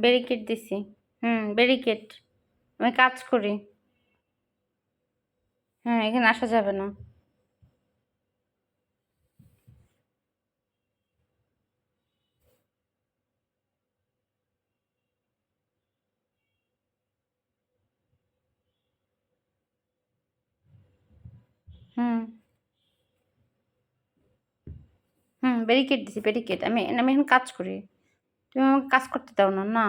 Barricade দিছি। Barricade. আমি কাজ করি। হ্যাঁ, এখানে আসা যাবে না। হুম, ব্যারিকেড দিছি, ব্যারিকেড। আমি এখন কাজ করি। তুমি আমাকে কাজ করতে দাও না, না।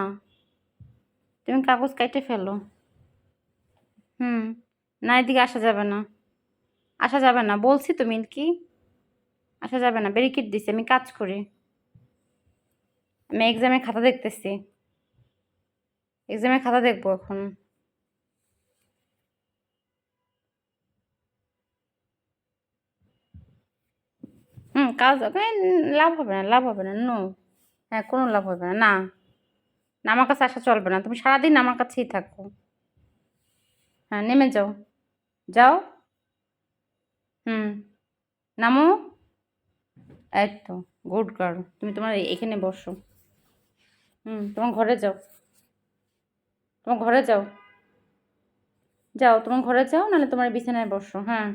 তুমি কাগজ কাইটে ফেলো। হুম। না, এদিকে আসা যাবে না। আসা যাবে না। বলছি তো মিল্কি, আসা যাবে না। ব্যারিকেড দিছি, আমি কাজ করি। আমি এক্সামের খাতা দেখতেছি। এক্সামের খাতা দেখবো এখন। কাজ লাভ হবে না, লাভ হবে না। নো। হ্যাঁ, কোনো লাভ হবে না। না, না আমার কাছে আসা চলবে না। তুমি সারাদিন আমার কাছেই থাকো। হ্যাঁ, নেমে যাও। যাও। হুম, নামো। এই তো, গুড গার্ল। তুমি তোমার এখানে বসো। তোমার ঘরে যাও। তোমার ঘরে যাও। যাও, তোমার ঘরে যাও, নাহলে তোমার বিছানায় বসো। হ্যাঁ,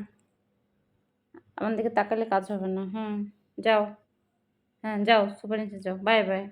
আমার দিকে তাকালে কাজ হবে না। যাও। হ্যাঁ, যাও, সুপার নিচে যাও। Bye bye.